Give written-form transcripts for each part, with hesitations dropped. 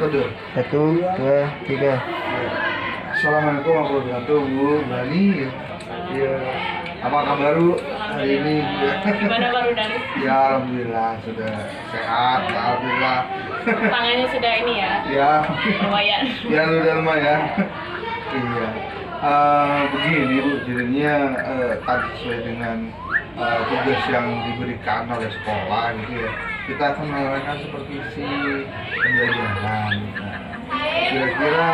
Metode. 1, 2, 3. Assalamualaikum warahmatullahi wabarakatuh, Bu Bani. Ya, apa kabar Bu hari ini? Gimana Pak Rudari? Ya, alhamdulillah sudah sehat, alhamdulillah. Tangannya sudah ini ya? Ya, Lumayan. ya udah lumayan. Iya. Begini Bu, jadinya tadi sesuai dengan tugas yang diberikan oleh sekolah gitu ya. Kita akan melakukan supervisi pembelajaran. Kira-kira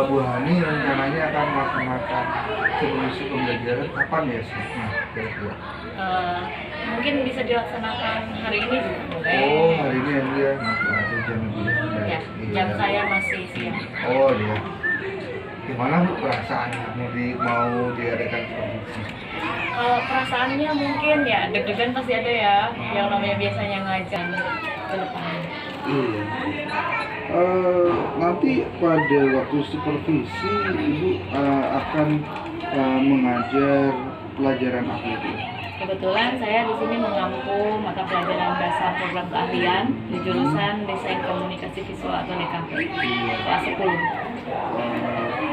Bu Hani rencananya akan melaksanakan supervisi pembelajaran kapan ya sih? Nah, kira-kira. Mungkin bisa dilaksanakan hari ini juga boleh. Oh, hari ini ya, ada jam ini. Ya, jam saya masih siang. Oh iya. Gimana Bu perasaannya mau diadakan supervisi? Kalau perasaannya mungkin ya deg-degan pasti ada ya, yang namanya biasanya ngajar ke depan. Iya. Nanti pada waktu supervisi Ibu akan mengajar pelajaran apa itu? Kebetulan saya di sini mengampu mata pelajaran dasar program keahlian di jurusan Desain Komunikasi Visual atau DKV kelas 10.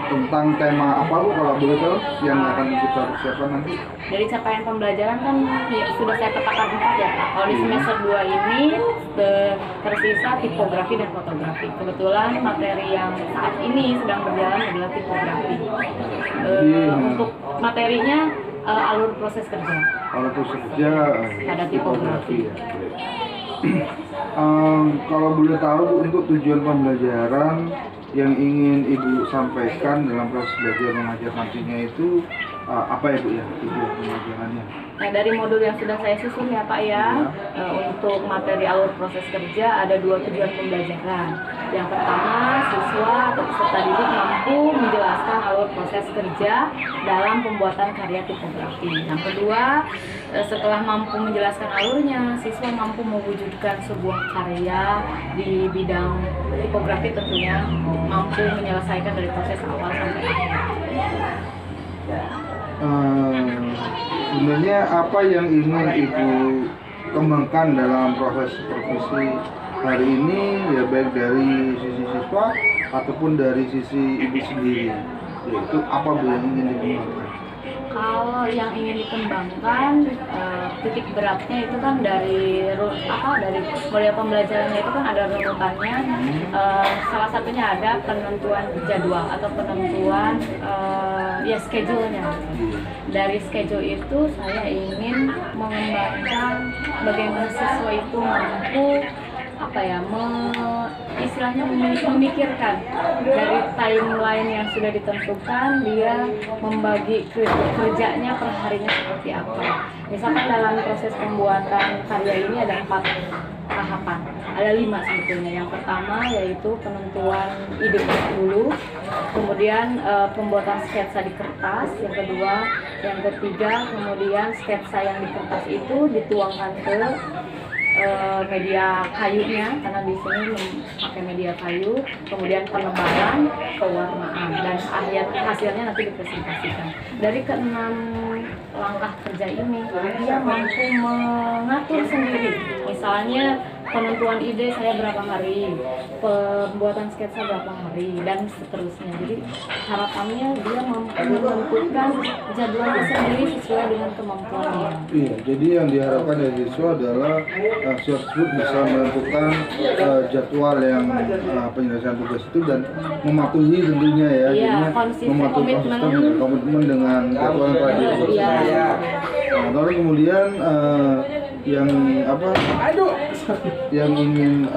Tentang tema apa Bu kalau boleh tahu yang akan kita persiapkan nanti? Dari capaian pembelajaran kan ya, sudah saya petakan 4 ya Pak. Kalau di semester 2 ini tersisa tipografi dan fotografi. Kebetulan materi yang saat ini sedang berjalan adalah tipografi. Untuk materinya alur proses kerja. Alur proses kerja ada tipografi. Ya. Kalau boleh tahu Bu, untuk tujuan pembelajaran yang ingin Ibu sampaikan dalam proses belajar mengajar nantinya itu apa ya Bu ya tujuan pembelajarannya? Nah, dari modul yang sudah saya susun ya Pak ya, untuk materi alur proses kerja ada 2 tujuan pembelajaran. Yang pertama, siswa atau peserta didik mampu menjelaskan alur proses kerja dalam pembuatan karya tipografi. Yang kedua, setelah mampu menjelaskan alurnya, siswa mampu mewujudkan sebuah karya di bidang tipografi, tentunya mampu menyelesaikan dari proses awal sampai akhir. Sebenarnya apa yang ingin Ibu kembangkan dalam proses supervisi hari ini ya, baik dari sisi siswa ataupun dari sisi Ibu sendiri, yaitu apa Bu yang ingin dikembangkan? Kalau yang ingin dikembangkan, titik beratnya itu kan dari model pembelajarannya itu kan ada runutannya. Salah satunya ada penentuan jadwal atau penentuan schedule-nya. Dari schedule itu saya ingin mengembangkan bagaimana siswa itu mampu istilahnya memikirkan dari timeline yang sudah ditentukan, dia membagi kerjanya per harinya seperti apa. Misalkan dalam proses pembuatan karya ini ada 4 tahapan, ada 5 sebetulnya. Yang pertama yaitu penentuan ide dulu, kemudian pembuatan sketsa di kertas, yang kedua, yang ketiga kemudian sketsa yang di kertas itu dituangkan ke media kayunya, karena di sini memakai media kayu, kemudian penebalan, pewarnaan, dan hasilnya nanti dipresentasikan. Dari ke-6 langkah kerja ini, dia mampu mengatur sendiri. Misalnya penentuan ide saya berapa hari, pembuatan sketsa berapa hari, dan seterusnya. Jadi harapannya dia mampu menentukan jadwalnya sendiri sesuai dengan kemampuannya. Iya, jadi yang diharapkan dari siswa adalah siswa tersebut bisa menentukan jadwal yang penyelesaian tugas itu dan mematuhi tentunya ya. Iya, mematuhi komitmen dengan jadwal yang telah dibuat. Iya. Nah, lalu kemudian yang ingin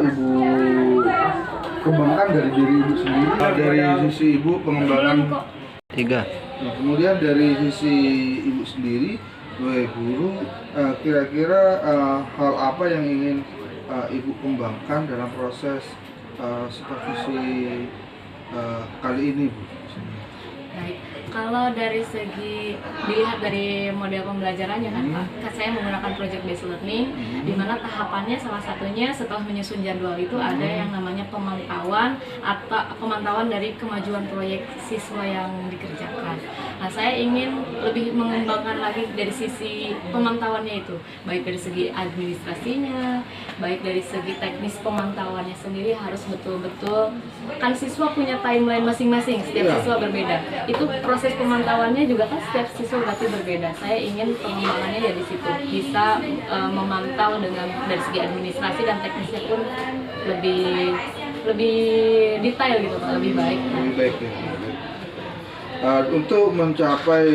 Ibu kembangkan dari diri Ibu sendiri, dari sisi Ibu pengembangan 3. Nah, kemudian dari sisi Ibu sendiri sebagai guru, kira-kira hal apa yang ingin Ibu kembangkan dalam proses supervisi kali ini Bu? Baik, kalau dari segi dilihat dari model pembelajarannya kan Pak, saya menggunakan project based learning, di mana tahapannya salah satunya setelah menyusun jadwal itu ada yang namanya pemantauan atau pemantauan dari kemajuan proyek siswa yang dikerjakan. Nah, saya ingin lebih mengembangkan lagi dari sisi pemantauannya itu, baik dari segi administrasinya, baik dari segi teknis pemantauannya sendiri harus betul-betul, kan siswa punya timeline masing-masing, setiap Iya. siswa berbeda. Itu proses pemantauannya juga kan setiap siswa berarti berbeda. Saya ingin pengembangannya dari situ, bisa memantau dengan dari segi administrasi dan teknisnya pun lebih lebih detail gitu Pak, lebih baik. Lebih baik ya. Untuk mencapai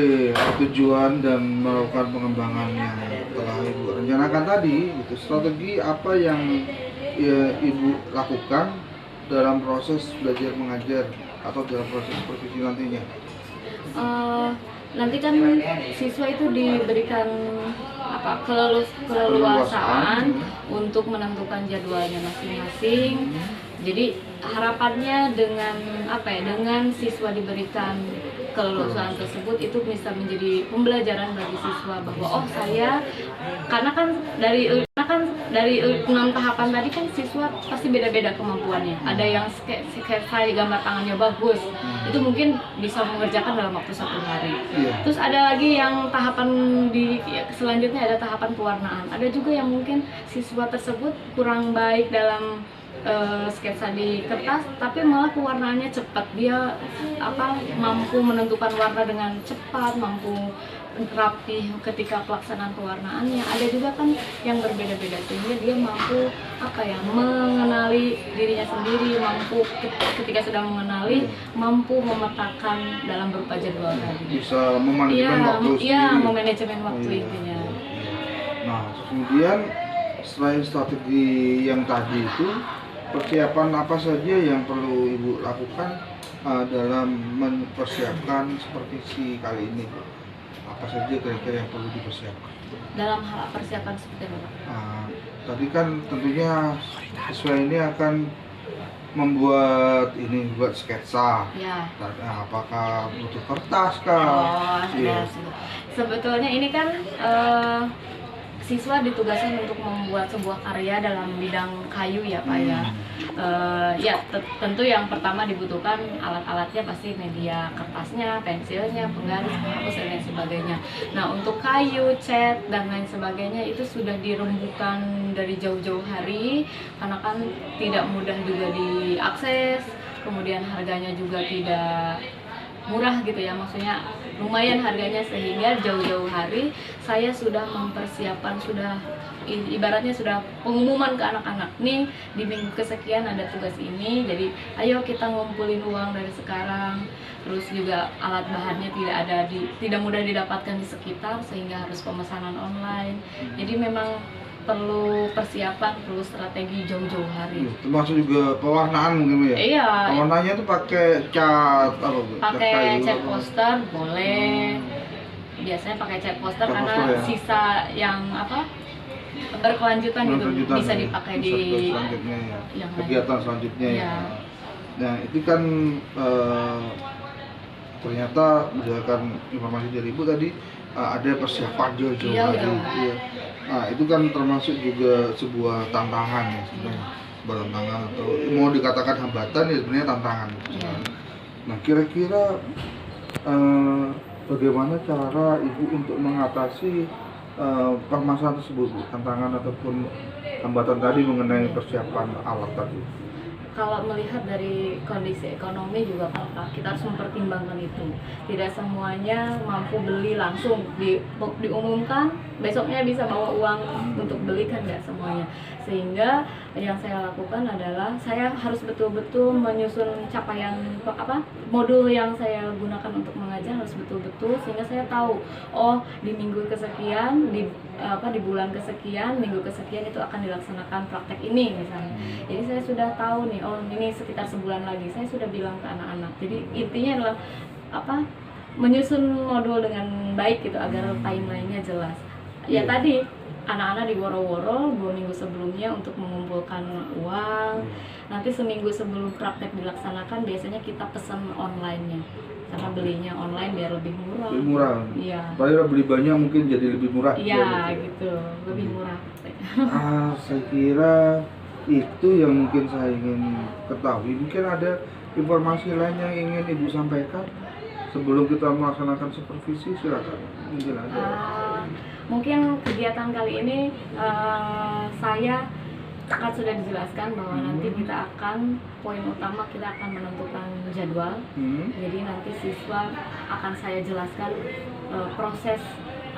tujuan dan melakukan pengembangan yang telah Ibu rencanakan tadi, itu strategi apa yang ya, Ibu lakukan dalam proses belajar mengajar atau dalam proses supervisi nantinya? Nanti kan siswa itu diberikan apa keleluasaan untuk menentukan jadwalnya masing-masing. Jadi harapannya dengan apa ya, dengan siswa diberikan keleluasaan tersebut itu bisa menjadi pembelajaran bagi siswa bahwa oh saya karena kan dari 6 tahapan tadi kan siswa pasti beda-beda kemampuannya. Ada yang sketsa gambar tangannya bagus, itu mungkin bisa mengerjakan dalam waktu 1 hari. Iya. Terus ada lagi yang tahapan selanjutnya ada tahapan pewarnaan. Ada juga yang mungkin siswa tersebut kurang baik dalam sketsa di kertas, tapi malah pewarnaannya cepat. Dia mampu menentukan warna dengan cepat, mampu rapi ketika pelaksanaan pewarnaannya. Ada juga kan yang berbeda-beda sehingga dia mampu mengenali dirinya sendiri, mampu ketika sudah mengenali, mampu memetakan dalam berupa jadwal tadi. Bisa memanajemen waktu sendiri. Iya, memanajemen waktu Iya. intinya. Nah, kemudian selain strategi yang tadi itu, persiapan apa saja yang perlu Ibu lakukan dalam mempersiapkan supervisi kali ini? Apa saja kira-kira yang perlu dipersiapkan? Dalam hal persiapan seperti apa? Tadi kan tentunya siswa ini akan membuat sketsa. Ya. Apakah butuh kertas kah? Iya. Sebetulnya ini kan siswa ditugaskan untuk membuat sebuah karya dalam bidang kayu ya Pak ya. Tentu yang pertama dibutuhkan alat-alatnya pasti media kertasnya, pensilnya, penggaris, penghapus dan lain sebagainya. Nah untuk kayu, cat dan lain sebagainya itu sudah dirembukan dari jauh-jauh hari karena kan tidak mudah juga diakses, kemudian harganya juga tidak murah gitu ya, maksudnya lumayan harganya sehingga jauh-jauh hari saya sudah mempersiapkan, sudah ibaratnya sudah pengumuman ke anak-anak nih di minggu kesekian ada tugas ini, jadi ayo kita ngumpulin uang dari sekarang. Terus juga alat bahannya tidak mudah didapatkan di sekitar sehingga harus pemesanan online. Jadi memang perlu persiapan, perlu strategi jauh-jauh hari. Termasuk juga pewarnaan mungkin Bu ya? Iya. Pewarnaannya tuh pakai cat apa Bu? Pakai cat poster boleh. Biasanya pakai cat poster Cat karena poster ya. sisa yang berkelanjutan gitu bisa ya. dipakai Bisa di selanjutnya ya. yang lain. Kegiatan selanjutnya ya. Iya. Nah itu kan ternyata berdasarkan informasi dari Ibu tadi ada persiapan jauh-jauh Iya, hari. jauh. Iya. Nah itu kan termasuk juga sebuah tantangan ya sebenarnya. Sebuah tantangan atau mau dikatakan hambatan ya sebenarnya tantangan. Iya. Nah kira-kira bagaimana cara Ibu untuk mengatasi permasalahan tersebut, Bu? Tantangan ataupun hambatan tadi mengenai persiapan alat tadi? Kalau melihat dari kondisi ekonomi juga kan Pak, kita harus mempertimbangkan itu. Tidak semuanya mampu beli langsung diumumkan, besoknya bisa bawa uang untuk beli kan nggak semuanya. Sehingga yang saya lakukan adalah saya harus betul-betul menyusun capaian modul yang saya gunakan untuk mengajar harus betul-betul sehingga saya tahu oh di minggu kesekian di bulan kesekian, minggu kesekian itu akan dilaksanakan praktek ini misalnya. Jadi saya sudah tahu nih, oh ini sekitar sebulan lagi. Saya sudah bilang ke anak-anak. Jadi intinya adalah menyusun modul dengan baik gitu agar timelinenya jelas. Ya tadi anak-anak diworo-woro 2 minggu sebelumnya untuk mengumpulkan uang. Nanti seminggu sebelum praktek dilaksanakan biasanya kita pesan online-nya. Karena belinya online biar lebih murah. Lebih murah. Iya. Padahal beli banyak mungkin jadi lebih murah. Iya gitu, lebih murah. Saya kira itu yang mungkin saya ingin ketahui. Mungkin ada informasi lain yang ingin Ibu sampaikan sebelum kita melaksanakan supervisi silakan mungkin ada. Mungkin kegiatan kali ini saya kan sudah dijelaskan bahwa nanti kita akan poin utama kita akan menentukan jadwal. Jadi nanti siswa akan saya jelaskan proses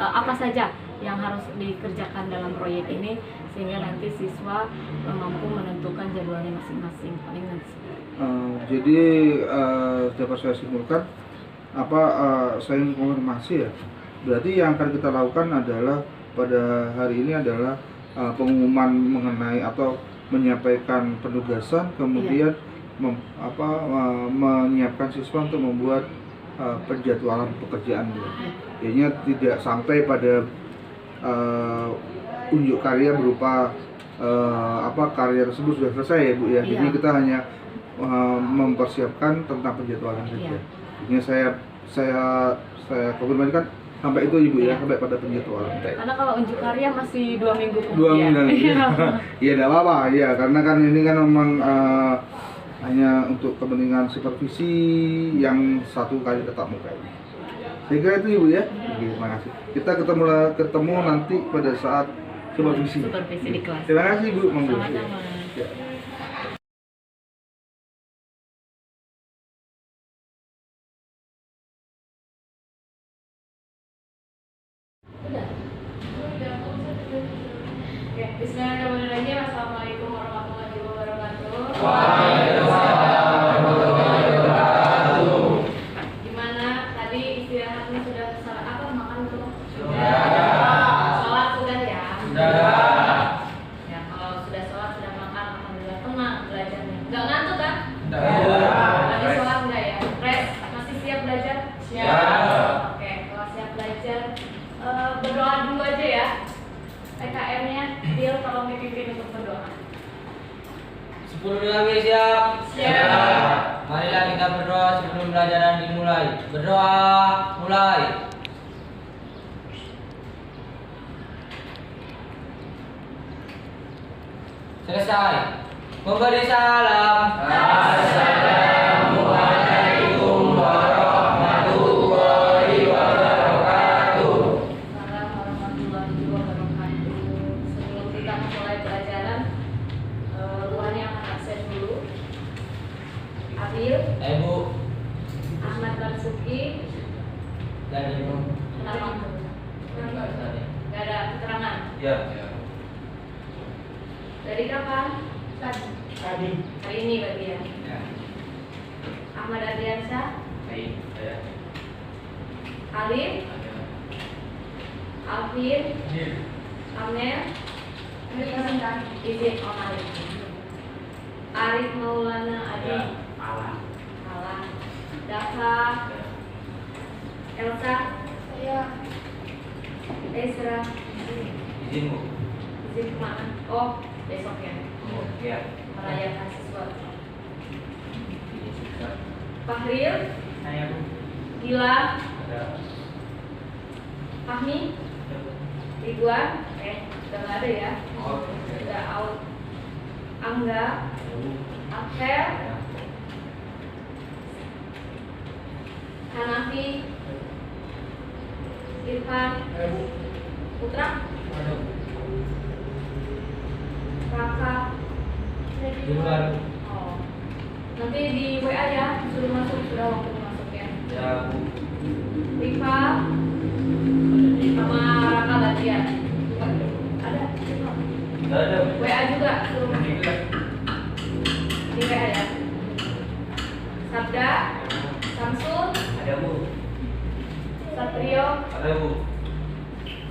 apa saja yang harus dikerjakan dalam proyek ini sehingga nanti siswa mampu menentukan jadwalnya masing-masing. Paling nanti. Jadi dapat saya simpulkan saya ingin konfirmasi ya. Berarti yang akan kita lakukan adalah pada hari ini adalah pengumuman mengenai atau menyampaikan penugasan, kemudian menyiapkan siswa untuk membuat penjadwalan pekerjaan dia. Jadinya tidak sampai pada unjuk karya berupa karya tersebut sudah selesai ya Bu ya. Jadi kita hanya mempersiapkan tentang penjadwalan saja. Ini saya konfirmasikan sampai itu Ibu ya, sampai pada penjadwalan. Karena kalau unjuk karya masih 2 minggu kemudian. 2 minggu lagi. Iya, tidak apa-apa. Ya, karena kan ini kan memang hanya untuk kepentingan supervisi yang 1 kali tatap muka ini. Saya kira itu Ibu ya. Terima kasih. Kita ketemu nanti pada saat supervisi. Supervisi di kelas. Terima kasih Ibu. Sama-sama. Ya. Bismillahirrahmanirrahim. Assalamualaikum warahmatullahi wabarakatuh. Gimana tadi istirahatnya sudah makan belum? Sudah. Sholat sudah ya? Sudah. Ya kalau sudah sholat sudah makan alhamdulillah tenang belajarnya. Enggak ngantuk kan? Tadi sholat enggak ya? Rest masih siap belajar? Siap. Oke kalau siap belajar berdoa dulu aja ya. PKM-nya Bill tolong dipimpin untuk berdoa. 10 lagi siap? Siap. Marilah kita berdoa sebelum pelajaran dimulai. Berdoa, mulai. Selesai. Memberi salam. Assalamualaikum warahmatullahi wabarakatuh. Warahmatullahi wabarakatuh. Sebelum kita mulai pelajaran, ruangannya akan absen dulu. Abil, Ibu Ahmad Marzuki, dan Ibu. kenapa? Gak ada keterangan. Ya. Dari kapan? Tadi. Hari ini berarti ya. Ya. Ahmad Adriansyah, Baik. Saya. Alif, Alvin, Amel, izin Om Alif. Arif Maulana Adi, Alah. Alah, Daka, Elsa, Ezra, Izinmu. izin kemana? Oh, besok ya, Oh, ya. merayakan sesuatu. Fahril, Saya Bu. Gilang, Ada. Fahmi, Ridwan, udah nggak ada ya? Oh. Udah out. Angga, Apel, Hanafi, Irfan, Putra, Raka. Di luar. Oh. Nanti di WA ya, suruh masuk sudah waktu masuk ya. Ya Bu. Rifa sama Raka latihan. Ada? Ada. WA juga suruh masuk. Di WA ya. Sabda, Samsul, Ada Bu. Satrio, Ada Bu.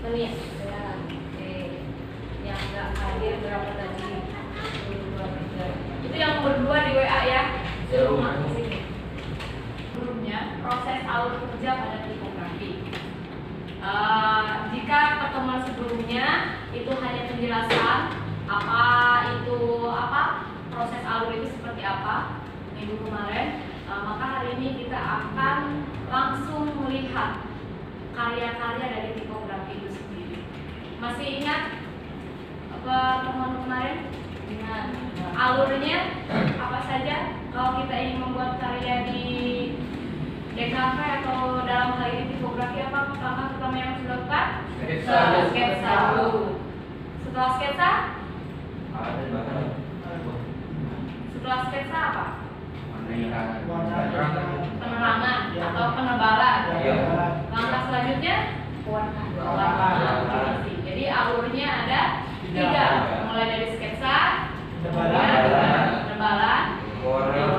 Tania. Ya. Oke. Yang nggak hadir berapa tadi? 2, 3. Itu yang berdua di WA ya. Suruh masuk sini. Sebelumnya proses alur kerja pada tipografi. Jika pertemuan sebelumnya itu hanya penjelasan proses alur itu seperti apa minggu kemarin, maka hari ini kita akan langsung melihat karya-karya dari tipografi itu sendiri. Masih ingat pertemuan kemarin? Ingat. Alurnya apa saja kalau kita ingin membuat karya di DKV atau dalam hal ini tipografi apa langkah pertama yang harus dilakukan? Sketsa. Sketsa dulu. Setelah sketsa? Ada bahkan. Setelah sketsa apa? Penerangan. Penerangan atau penebalan. Iya. Langkah selanjutnya warna. Jadi alurnya ada 3, mulai dari sketsa, kemudian penebalan, warna.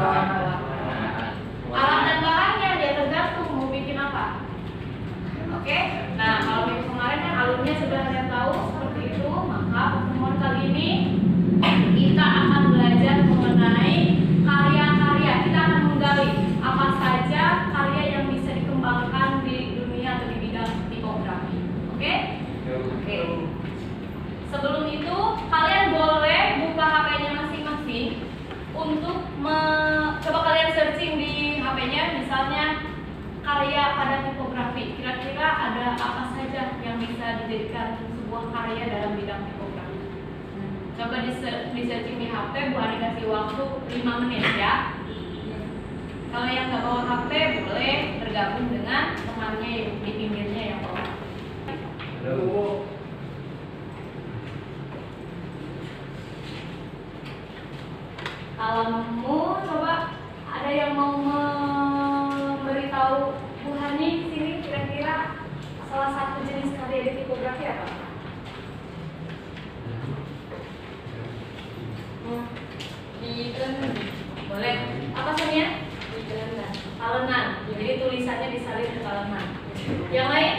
Alat dan bahannya dia tergantung mau bikin apa. Oke, nah kalau minggu kemarin kan alurnya sudah kalian tahu seperti itu, maka pertemuan kali ini kita akan belajar mengenai karya-karya. Kita akan menggali apa saja karya yang bisa dikembangkan di dunia atau di bidang tipografi. Oke? Oke. Sebelum itu, kalian boleh buka HP-nya masing-masing untuk coba kalian searching di HP-nya, misalnya karya pada tipografi. Kira-kira ada apa saja yang bisa dijadikan sebuah karya dalam bidang tipografi? Coba di searching di HP, Bu Ani kasih waktu 5 menit ya. Kalau yang nggak bawa HP boleh bergabung dengan temannya yang di pinggirnya yang bawa. Halo. Kamu coba ada yang mau memberitahu Bu Hani sini kira-kira salah satu jenis karya di tipografi apa? Diken, boleh. Apa sebenarnya? Kalenan. Jadi tulisannya disalin ke kalenan. Yang lain?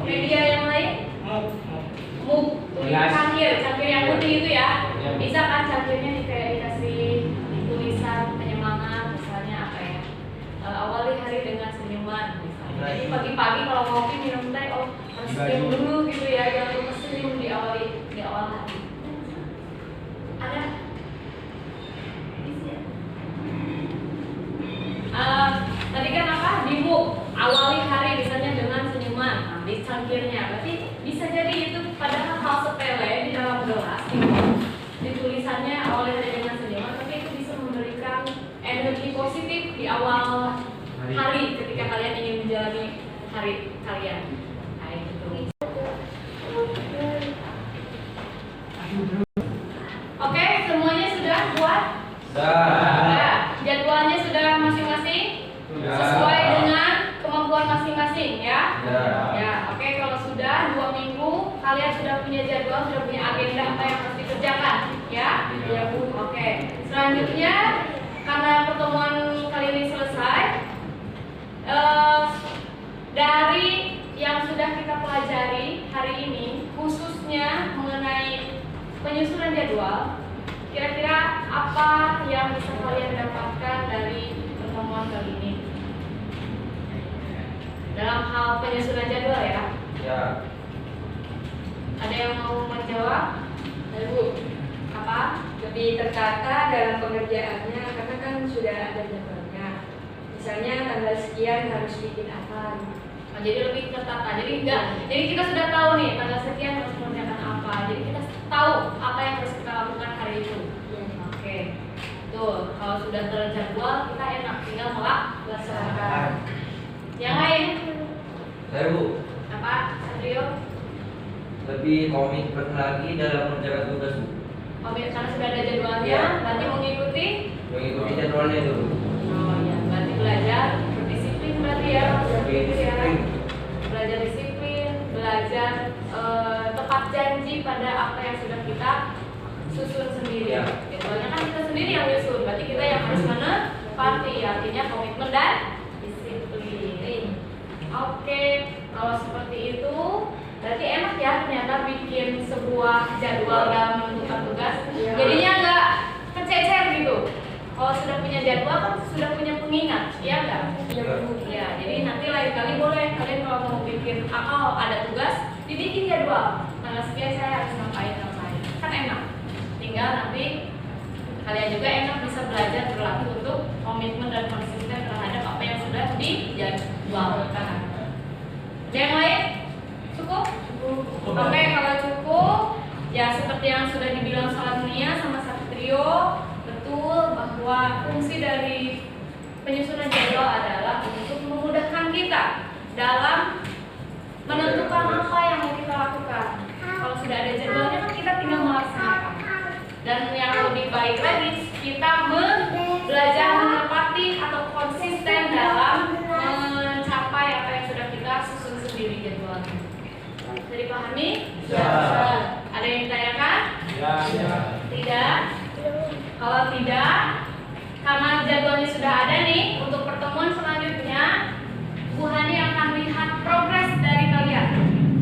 Media yang lain? Muk. Cangkir yang putih itu ya. Bisa kan cangkirnya kayak dikasih tulisan penyemangat, misalnya apa ya? Awali hari dengan senyuman misalnya. Jadi pagi-pagi kalau ngopi minum teh, oh harus senyum dulu gitu ya, jangan lupa senyum di awal hari. Ada? Tadi kan apa? Di muk, awali hari misalnya dengan senyuman. Nah, di cangkirnya, berarti bisa jadi itu padahal hal sepele di dalam gelas di tulisannya awali hari dengan senyuman, tapi itu bisa memberikan energi positif di awal hari ketika kalian ingin menjalani hari kalian. Nah, itu. Oke, semuanya sudah buat? Sudah. Jadwalnya sudah masing-masing? Sesuai dengan kemampuan masing-masing ya? Ya, oke, kalau sudah 2 minggu kalian sudah punya jadwal, sudah punya agenda apa yang harus dikerjakan ya? Ya Bu. Oke. Selanjutnya karena pertemuan kali ini selesai, dari yang sudah kita pelajari hari ini khususnya mengenai penyusunan jadwal, kira-kira apa yang bisa kalian dapatkan dari pertemuan kali ini dalam hal penyusunan jadwal ya? Ya. Ada yang mau menjawab? Bu, Apa? lebih tertata dalam pengerjaannya karena kan sudah ada jadwalnya. Misalnya tanggal sekian harus bikin apa. Oh, jadi lebih tertata. Jadi kita sudah tahu nih tanggal sekian harus mengerjakan apa. Jadi kita tahu apa yang harus kita lakukan hari itu. Ya. Oke. Tuh, kalau sudah terjadwal kita enak tinggal melaksanakan. Yang lain? Saya Bu, Apa? Satrio? lebih komitmen lagi dalam mengerjakan tugas Bu. Karena sudah ada jadwalnya, Ya. berarti mengikuti. Mengikuti jadwalnya dulu. Oh ya, berarti belajar berdisiplin berarti ya. Disiplin. Belajar disiplin, belajar tepat janji pada apa yang sudah kita susun sendiri. Ya. Jadwalnya kan kita sendiri yang nyusun, berarti kita yang harus menepati, artinya komitmen dan disiplin. Oke, kalau seperti itu berarti enak ya ternyata bikin sebuah jadwal dalam menentukan tugas. Jadinya nggak kececer gitu. Kalau sudah punya jadwal kan sudah punya pengingat, ya nggak? Ya, jadi nanti lain kali boleh kalian kalau mau bikin ada tugas, dibikin jadwal. Tanggal sekian saya harus ngapain. Kan enak. Tinggal nanti kalian juga enak bisa belajar berlatih untuk komitmen dan konsisten terhadap apa yang sudah dijadwalkan. Yang lain? Cukup? Oke, kalau cukup, ya seperti yang sudah dibilang Salamnia sama Satrio, betul bahwa fungsi dari penyusunan jadwal adalah untuk memudahkan kita dalam menentukan apa yang mau kita lakukan. Kalau sudah ada jadwalnya kan kita tinggal melaksanakan. Dan yang lebih baik lagi, kita belajar menepati atau konsisten dalam mencapai apa yang sudah kita susun sendiri jadwalnya. Bisa dipahami? Ya. Ada yang ditanyakan? Ya. Tidak? Kalau tidak, karena jadwalnya sudah ada nih, untuk pertemuan selanjutnya Bu Hani akan lihat progres dari kalian.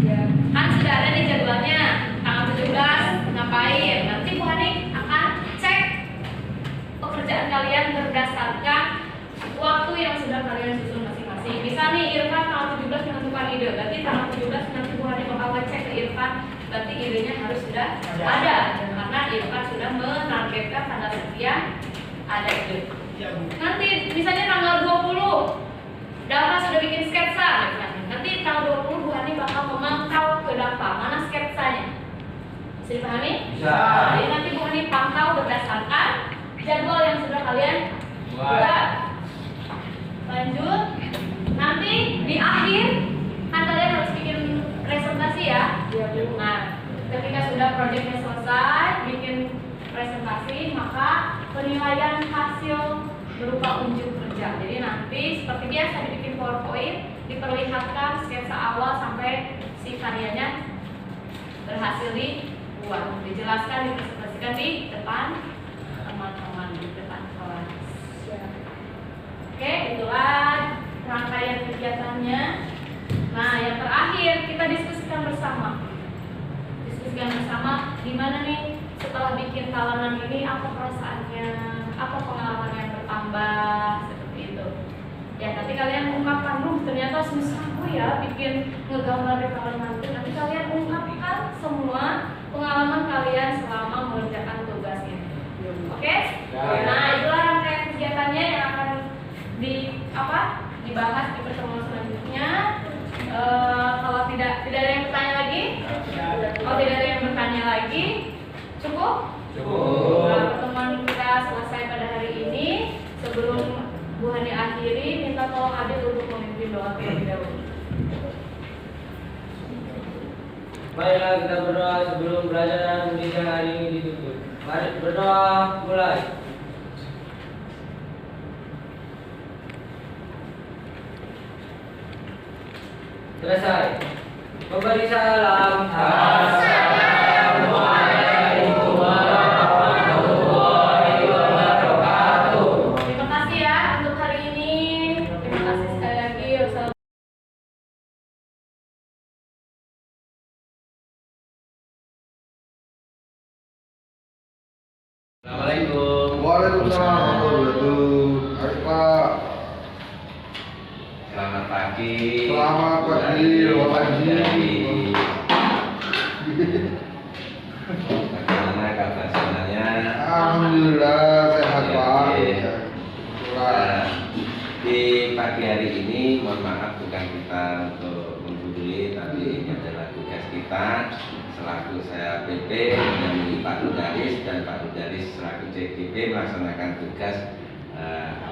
Ya. Kan sudah ada nih jadwalnya, tanggal 17 ngapain. Nanti Bu Hani akan cek pekerjaan kalian berdasarkan waktu yang sudah kalian susun masing-masing. Bisa nih Irfan tanggal 17 menentukan ide, berarti tanggal 17 nanti Bu Hani bakal cek ke Irfan, berarti idenya harus sudah ada, karena Irfan sudah menargetkan tanggal sekian ada ide. Nanti misalnya tanggal 20 Dava sudah bikin sketsa, nanti tanggal 20 Bu Hani bakal memantau ke Dava mana sketsanya. Bisa dipahami? Bisa. Jadi nanti Bu Hani pantau berdasarkan jadwal yang sudah kalian buat. Lanjut, nanti di akhir kan kalian harus bikin presentasi ya. Nah, ketika sudah proyeknya selesai, bikin presentasi, maka penilaian hasil berupa unjuk kerja. Jadi nanti seperti biasa dibikin PowerPoint, diperlihatkan sketsa awal sampai si karyanya berhasil dibuat, dijelaskan, dipresentasikan di depan teman-teman, di depan kelas. Oke, itulah rangkaian kegiatannya. Nah, yang terakhir kita diskusikan bersama. Diskusikan bersama gimana nih setelah bikin kalangan ini, apa perasaannya, apa pengalaman yang bertambah, seperti itu. Ya, nanti kalian ungkapkan, ternyata susah ya bikin ngegambar di kalangan itu. Nanti kalian ungkapkan semua pengalaman kalian selama mengerjakan tugas ini. Oke? Nah, itulah rangkaian kegiatannya yang akan dibahas di pertemuan selanjutnya. Kalau tidak ada yang bertanya lagi? Kalau tidak ada yang bertanya lagi, cukup? Nah, pertemuan kita selesai pada hari ini. Sebelum Bu Hani akhiri, minta tolong Adil untuk memimpin doa terlebih dahulu. Baiklah, kita berdoa sebelum pelajaran pendidikan hari ini ditutup. Mari berdoa, mulai. Selesai. Memberi salam. Assalamualaikum warahmatullahi wabarakatuh. Terima kasih ya untuk hari ini. Terima kasih sekali lagi. Assalamualaikum. Waalaikumsalam warahmatullahi wabarakatuh. Ayo Pak. Selamat pagi. Selamat pagi. Bagaimana kabar semuanya? Alhamdulillah sehat Pak. Nah, di pagi hari ini, mohon maaf bukan kita untuk menggurui, tapi ini adalah tugas kita selaku saya PP dan Pak Rudaris, dan Pak Rudaris selaku CGP melaksanakan tugas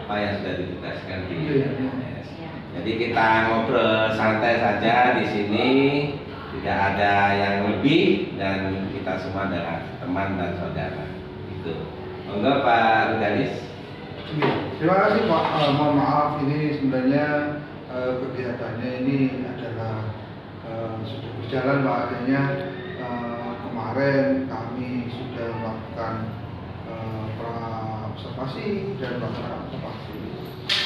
apa yang sudah ditugaskan di LMS. Jadi kita ngobrol santai saja di sini, tidak ada yang lebih, dan kita semua adalah teman dan saudara. Itu. Monggo Pak Rudaris. Terima kasih Pak. Mohon maaf, ini sebenarnya kegiatannya ini adalah sudah berjalan Pak. Adanya kemarin kami sudah melakukan observasi dan melakukan observasi.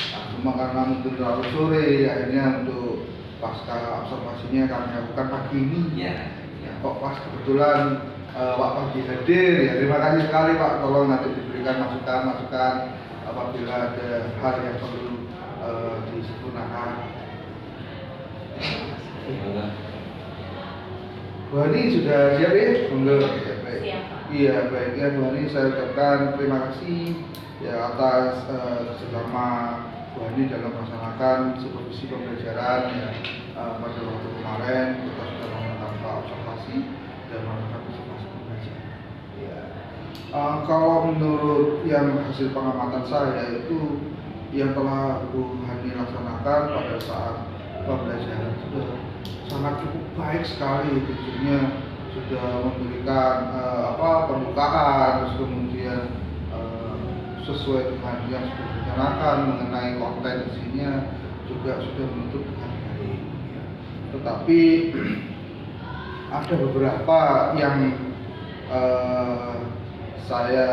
Nah, cuma karena mungkin terlalu sore, akhirnya untuk pasca observasinya kami lakukan pagi ini. Ya. Ya, kok pas kebetulan Pak Pagi hadir, ya terima kasih sekali Pak. Tolong nanti diberikan masukan apabila ada hal yang perlu disempurnakan. Bu Hani sudah siap ya? Enggak, ya, baik. Siap, Pak. Iya, baik ya Bu Hani, saya ucapkan terima kasih ya atas kerjasama Bu Hani dalam melaksanakan supervisi pembelajaran ya, pada waktu kemarin kita sudah melakukan observasi dan melakukan observasi pembelajaran. Ya. Kalau menurut yang hasil pengamatan saya itu yang telah Bu Hani laksanakan pada saat pembelajaran sudah sangat cukup baik sekali, tentunya sudah memberikan pembukaan, terus kemudian sesuai dengan yang sudah direncanakan mengenai konten isinya juga sudah menutup dengan baik. Ya. Tetapi ada beberapa yang ada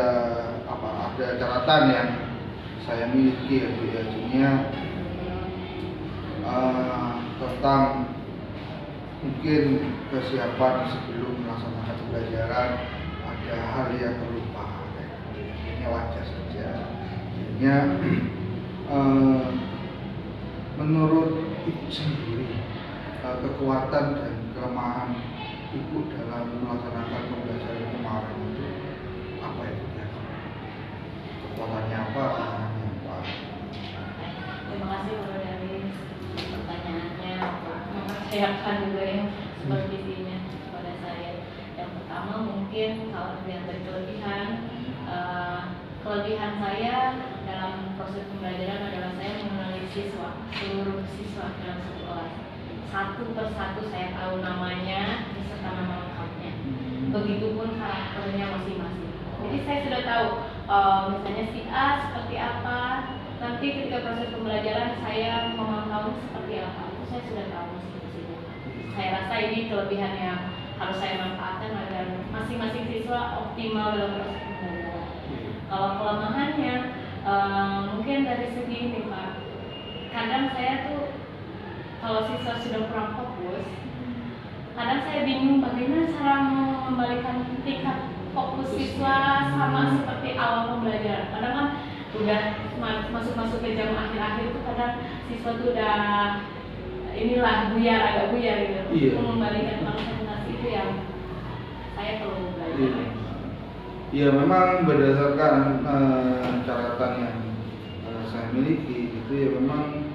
catatan yang saya miliki ya Bu ya, jadinya tentang mungkin kesiapan sebelum melaksanakan pembelajaran ada hal yang terlupa, ini wajar saja. Jadinya menurut Ibu sendiri kekuatan dan kelemahan Ibu dalam melaksanakan pembelajaran kemarin itu apa itu ya? Kekuatannya apa, kelemahannya apa? Terima kasih kalau dari pertanyaannya untuk mempercayakan juga ya supervisinya kepada saya. Yang pertama mungkin kalau yang berkelebihan, kelebihan saya dalam proses pembelajaran adalah saya mengenali siswa, seluruh siswa dalam satu kelas. Satu persatu saya tahu namanya beserta nama lengkapnya. Begitupun karakternya masing-masing. Jadi saya sudah tahu misalnya si A seperti apa. Nanti ketika proses pembelajaran saya memantau seperti apa, itu saya sudah tahu sih. Saya rasa ini kelebihan yang harus saya manfaatkan agar masing-masing siswa optimal dalam proses pembelajaran. Kalau kelemahannya mungkin dari segi ini Pak, kadang saya tuh kalau siswa sudah kurang fokus, kadang saya bingung bagaimana cara mengembalikan tingkat fokus siswa sama seperti awal pembelajaran. Kadang kan udah masuk ke jam akhir-akhir itu kadang siswa tuh udah agak buyar gitu. Iya. Mengembalikan konsentrasi itu yang saya perlu belajar. Iya, memang berdasarkan catatan yang saya miliki itu ya memang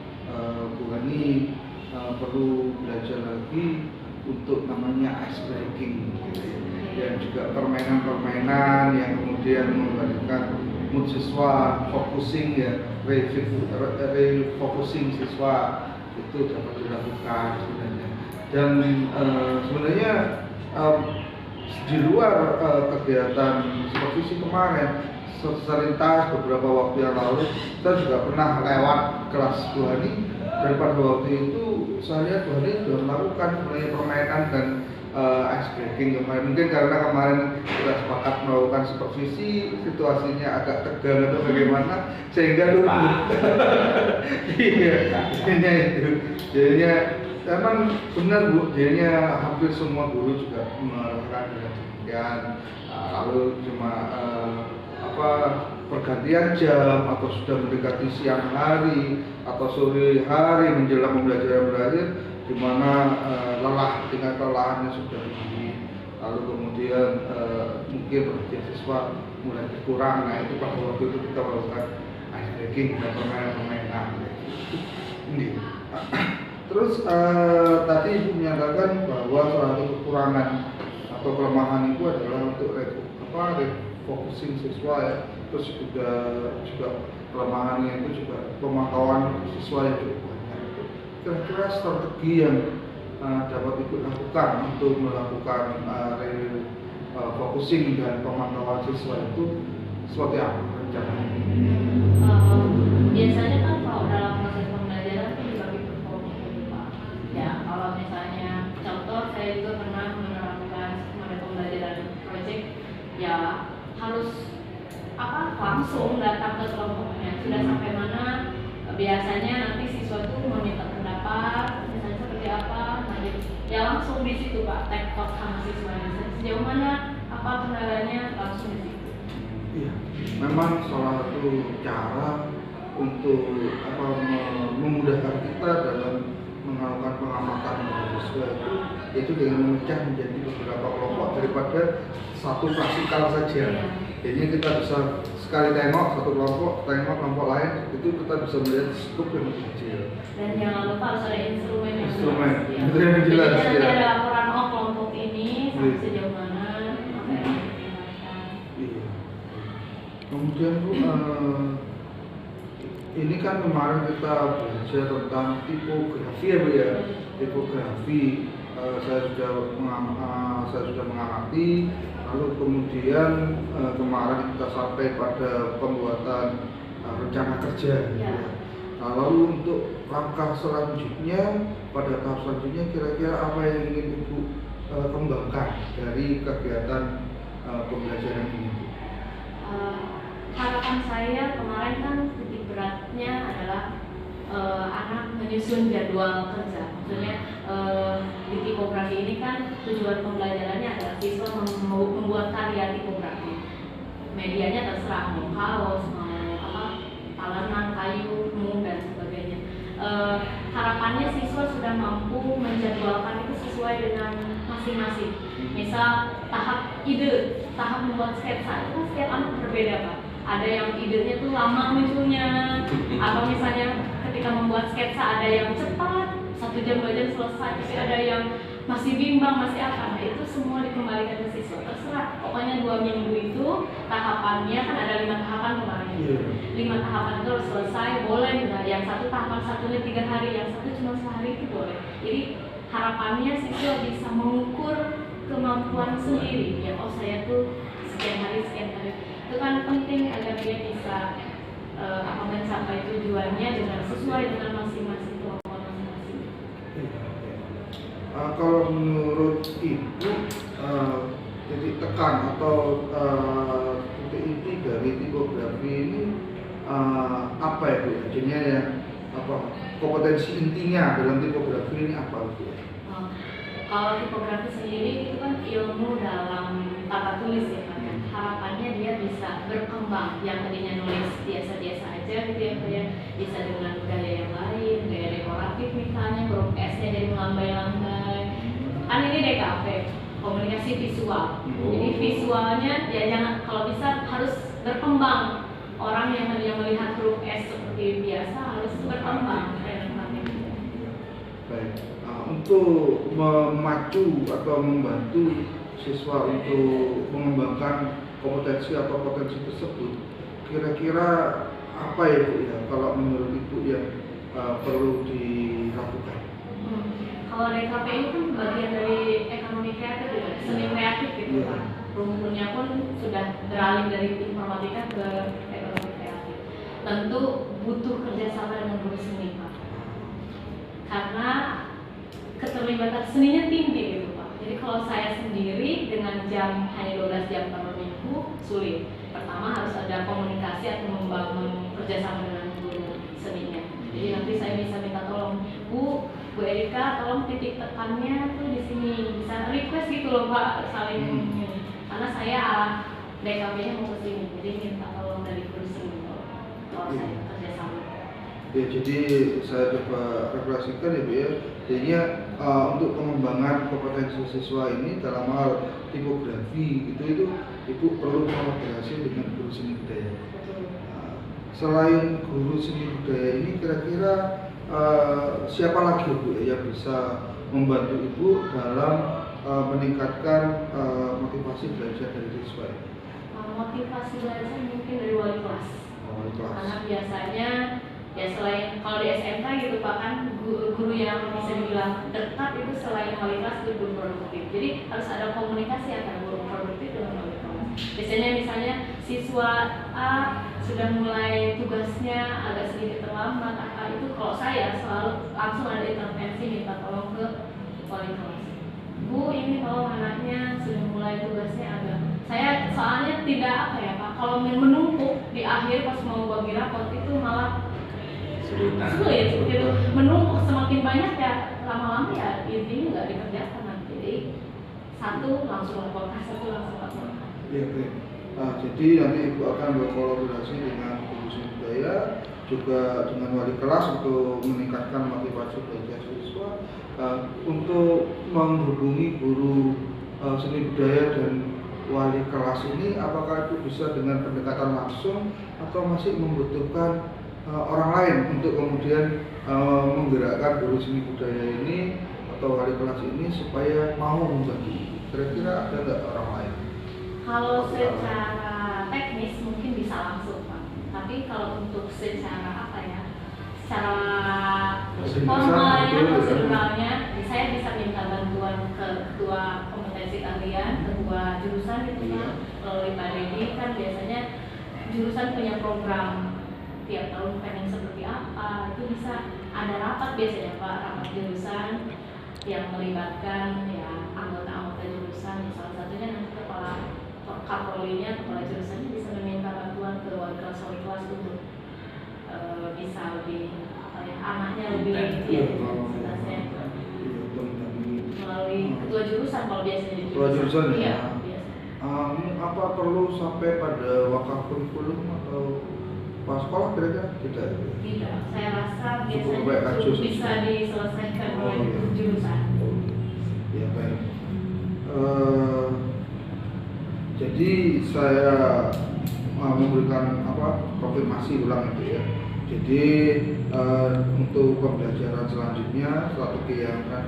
Bu Hani perlu belajar lagi untuk namanya ice breaking gitu ya. Dan juga permainan-permainan yang kemudian memberikan mood siswa, focusing ya, refocusing siswa itu dapat dilakukan sebenarnya. Dan sebenarnya di luar kegiatan supervisi kemarin, selintas beberapa waktu yang lalu kita juga pernah lewat kelas Bu Hani, dan pada waktu itu saya lihat Bu Hani sudah melakukan sebenarnya permainan dan ice breaking kemarin. Mungkin karena kemarin kita sepakat melakukan supervisi, situasinya agak tegang atau bagaimana sehingga lupa. Iya, jadinya itu. Jadinya memang benar Bu, jadinya hampir semua guru juga melakukan demikian. Lalu cuma pergantian jam atau sudah mendekati siang hari atau sore hari menjelang pembelajaran berakhir, di mana tingkat kelelahannya sudah tinggi, lalu kemudian mungkin perhatian siswa mulai berkurang. Nah itu pada waktu itu kita melakukan ice breaking dan permainan ini. Terus tadi Ibu menyatakan bahwa salah satu kekurangan atau kelemahan itu adalah untuk refocusing siswa ya. Terus juga kelemahannya itu juga pemantauan siswa yang cukup banyak. Kira-kira strategi yang dapat Ibu lakukan untuk melakukan refocusing dan pemantauan siswa itu seperti apa rencananya? Biasanya kan kalau dalam proses pembelajaran itu dibagi per kelompok Pak. Ya, kalau misalnya contoh saya juga pernah menerapkan pada pembelajaran project, ya harus langsung datang ke kelompoknya sudah sampai mana. Biasanya nanti siswa tuh meminta pendapat misalnya seperti apa, nah ya langsung di situ Pak, take talk sama siswanya sejauh mana apa kendalanya, langsung di situ. Iya, memang salah satu cara untuk memudahkan kita dalam melakukan pengamatan siswa itu dengan memecah menjadi beberapa kelompok daripada satu klasikal saja. Jadi kita bisa sekali tengok satu kelompok, tengok kelompok lain, itu kita bisa melihat skup yang lebih kecil. Dan jangan lupa harus ada instrumen yang jelas. Jadi nanti ada laporan kelompok ini sampai sejauh mana apa yang digunakan. Iya. Kemudian Bu, ini kan kemarin kita belajar tentang tipografi ya Bu ya. Tipografi saya sudah mengamati, lalu kemudian kemarin kita sampai pada pembuatan rencana kerja. Ya. Nah, lalu untuk langkah selanjutnya, pada tahap selanjutnya kira-kira apa yang ingin Ibu kembangkan dari kegiatan pembelajaran ini? Harapan saya kemarin kan titik beratnya adalah anak menyusun jadwal kerja. Maksudnya di tipografi ini kan tujuan pembelajarannya adalah siswa membuat karya tipografi. Medianya terserah mau kaos, mau talenan, kayu, mung dan sebagainya. Harapannya siswa sudah mampu menjadwalkan itu sesuai dengan masing-masing. Misal tahap ide, tahap membuat sketsa itu kan setiap anak berbeda Pak. Ada yang idenya tuh lama munculnya, atau misalnya ketika membuat sketsa ada yang cepat 1 jam 2 jam selesai, tapi ada yang masih bimbang, masih apa. Nah itu semua dikembalikan ke siswa, terserah. Pokoknya 2 minggu itu tahapannya kan ada 5 tahapan kemarin. 5 tahapan itu harus selesai, boleh nggak? Yang satu tahapan satunya 3 hari, yang satu cuma sehari itu boleh. Jadi harapannya siswa bisa mengukur kemampuan sendiri. Ya oh saya tuh sekian hari. Itu kan penting agar dia bisa mencapai tujuannya dengan sesuai dengan masing-masing kemampuan masing-masing. Kalau menurut Ibu titik tekan atau titik inti dari tipografi ini apa ya Bu? Jadinya ya kompetensi intinya dalam tipografi ini apa Bu? Kalau tipografi sendiri itu kan ilmu dalam tata tulis ya Pak. Harapannya dia bisa berkembang, yang tadinya nulis biasa-biasa aja gitu ya Pak ya, bisa dengan gaya yang lain, gaya dekoratif misalnya, huruf S-nya jadi melambai-lambai. Kan ini DKV, komunikasi visual. Jadi visualnya ya jangan, kalau bisa harus berkembang. Orang yang hanya melihat huruf S seperti biasa harus berkembang. Baik. Untuk memacu atau membantu siswa untuk mengembangkan kompetensi atau potensi tersebut, kira-kira apa ya Bu ya kalau menurut Ibu yang perlu dilakukan? Kalau DKP itu kan bagian dari ekonomi kreatif ya, seni kreatif gitu Pak. Rumpunnya pun sudah beralih dari informatika ke ekonomi kreatif. Tentu butuh kerjasama dengan guru seni Pak, karena keterlibatan seninya tinggi gitu Pak. Jadi kalau saya sendiri dengan jam hanya 12 jam per minggu sulit. Pertama harus ada komunikasi atau membangun kerjasama dengan guru seninya. Jadi nanti saya bisa minta tolong Bu Erika, tolong titik tekannya tuh di sini, bisa request gitu loh Pak, saling karena saya arah DKP-nya mau ke sini, jadi minta tolong dari guru seni kalau saya kerjasama. Ya, jadi saya coba refleksikan ya Bu ya, jadinya untuk pengembangan kompetensi siswa ini dalam hal tipografi itu Ibu perlu kolaborasi dengan guru seni budaya. Selain guru seni budaya ini kira-kira siapa lagi Bu yang bisa membantu Ibu dalam meningkatkan motivasi belajar dari siswa? Motivasi belajar mungkin dari wali kelas. Karena biasanya ya selain kalau di SMK gitu Pak kan guru yang bisa dibilang dekat itu selain wali kelas itu guru produktif. Jadi harus ada komunikasi antara guru produktif dengan wali kelas. Biasanya misalnya siswa A sudah mulai tugasnya agak sedikit terlambat, itu kalau saya selalu langsung ada intervensi minta tolong ke wali kelas. Bu ini tolong anaknya sudah mulai tugasnya agak, saya soalnya tidak apa ya Pak, kalau menumpuk di akhir pas mau bagi rapot itu malah sulit gitu, menumpuk semakin banyak ya lama-lama ya intinya nggak dikerjakan nanti. Jadi satu langsung laporkan, satu langsung laporkan. Iya, baik. Jadi nanti Ibu akan berkolaborasi dengan guru seni budaya juga dengan wali kelas untuk meningkatkan motivasi belajar siswa. Untuk menghubungi guru seni budaya dan wali kelas ini, apakah itu bisa dengan pendekatan langsung atau masih membutuhkan orang lain untuk kemudian menggerakkan guru seni budaya ini atau wali kelas ini supaya mau membantu? Kira-kira ada nggak orang lain? Kalau secara teknis mungkin bisa langsung Pak, tapi kalau untuk secara apa ya, secara Prosedur formalnya, betul, ya. proseduralnya, saya bisa minta bantuan ke ketua kompetensi kalian, ketua jurusan gitu Iya. kan, melalui Pak Dedi kan biasanya jurusan punya program tiap tahun pengen seperti apa, itu bisa ada rapat biasanya Pak, rapat jurusan yang melibatkan ya anggota-anggota jurusan, salah satunya nanti kepala kaprolinya, kepala jurusannya bisa meminta bantuan ke wali kelas untuk bisa lebih anaknya lebih Iya. intensitasnya melalui ketua jurusan kalau biasanya di Ketua jurusan, ya? iya biasanya. Apa perlu sampai pada wakaf kurikulum atau pas sekolah kira-kira? Tidak. Tidak, saya rasa Cukup biasanya baik kasus. bisa diselesaikan Oh, oleh iya. jurusan. Ya baik. Jadi saya memberikan konfirmasi ulang itu ya. Jadi untuk pembelajaran selanjutnya strategi yang akan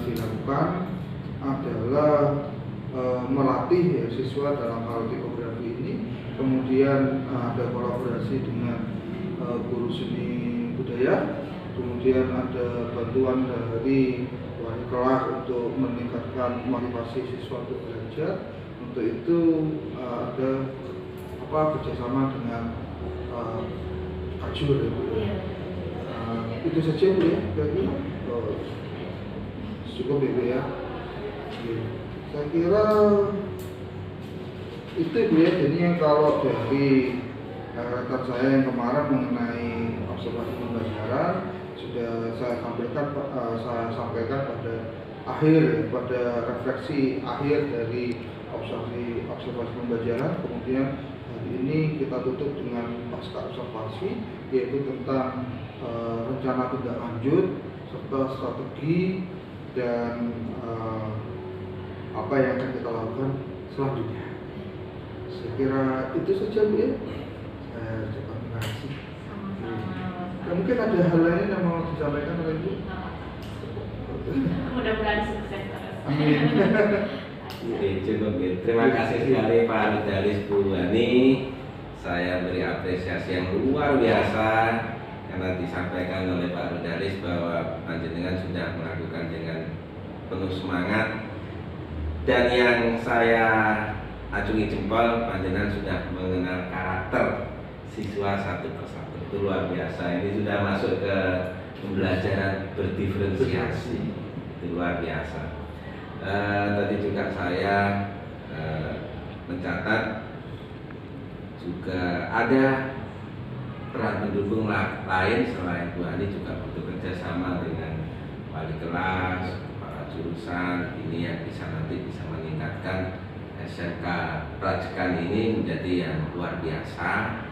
dilakukan adalah melatih ya, siswa dalam hal tipografi ini, kemudian ada kolaborasi dengan guru seni budaya, kemudian ada bantuan dari wali kelas untuk meningkatkan motivasi siswa untuk belajar. Untuk itu ada kerjasama dengan Kajur ya Bu. Iya. Itu saja Bu ya, kira-kira cukup ya Bu ya. Oke. Saya kira itu Bu ya. Jadinya kalau dari rekan saya yang kemarin mengenai observasi pembelajaran sudah saya sampaikan pada akhir, pada refleksi akhir dari observasi pembelajaran. Kemudian hari ini kita tutup dengan pasca observasi, yaitu tentang rencana tindak lanjut serta strategi dan apa yang akan kita lakukan selanjutnya. Saya kira itu saja Bu ya. Saya ucapkan terima kasih. Sama-sama. Mungkin ada hal lain yang mau disampaikan oleh Bu? Mudah-mudahan sukses terus. Amin. Oke, cukup ya. Terima kasih sekali Pak Rudalis Bu Hani. Saya beri apresiasi yang luar biasa karena disampaikan oleh Pak Rudalis bahwa panjenengan sudah melakukan dengan penuh semangat, dan yang saya acungi jempol, panjenengan sudah mengenal karakter siswa satu persatu. Itu luar biasa. Ini sudah masuk ke pembelajaran berdiferensiasi. Itu luar biasa. Tadi juga saya mencatat juga ada peran pendukung lain selain Bu Ani, juga bekerja sama dengan wali kelas, para jurusan ini yang nanti bisa meningkatkan SMK Prajekan ini menjadi yang luar biasa.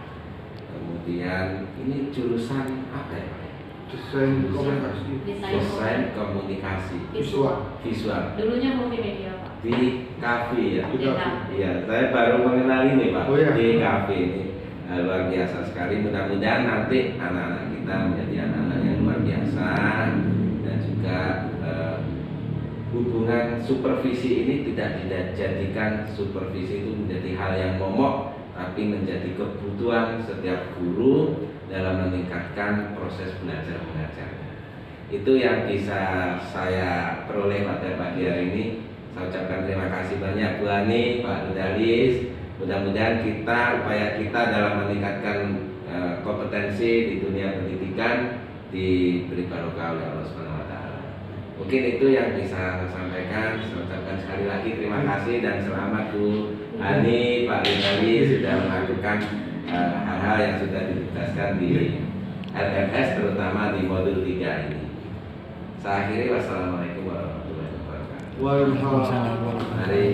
Kemudian ini jurusan apa ya Pak? Desain komunikasi. Desain komunikasi Visual. visual Dulunya multimedia Pak. di kafe ya. Di kafe. Iya, saya baru mengenal ini Pak. Oh, iya. Di kafe ini luar biasa sekali. Mudah-mudahan nanti anak-anak kita menjadi anak-anak yang luar biasa, dan juga hubungan supervisi ini tidak dijadikan supervisi itu menjadi hal yang momok, tapi menjadi kebutuhan setiap guru dalam meningkatkan proses belajar mengajarnya. Itu yang bisa saya peroleh pada pagi hari ini. Saya ucapkan terima kasih banyak Bu Ani, Pak Rudalis. Mudah-mudahan upaya kita dalam meningkatkan kompetensi di dunia pendidikan diberi barokah oleh Allah Subhanahu wa taala. Mungkin itu yang bisa saya sampaikan. Saya ucapkan sekali lagi terima kasih dan selamat Bu Ani, Pak Rudalis sudah melakukan hal-hal yang sudah ditugaskan di LMS, terutama di modul 3 ini. Saya akhiri, wassalamualaikum warahmatullahi wabarakatuh. Waalaikumsalam. Mari.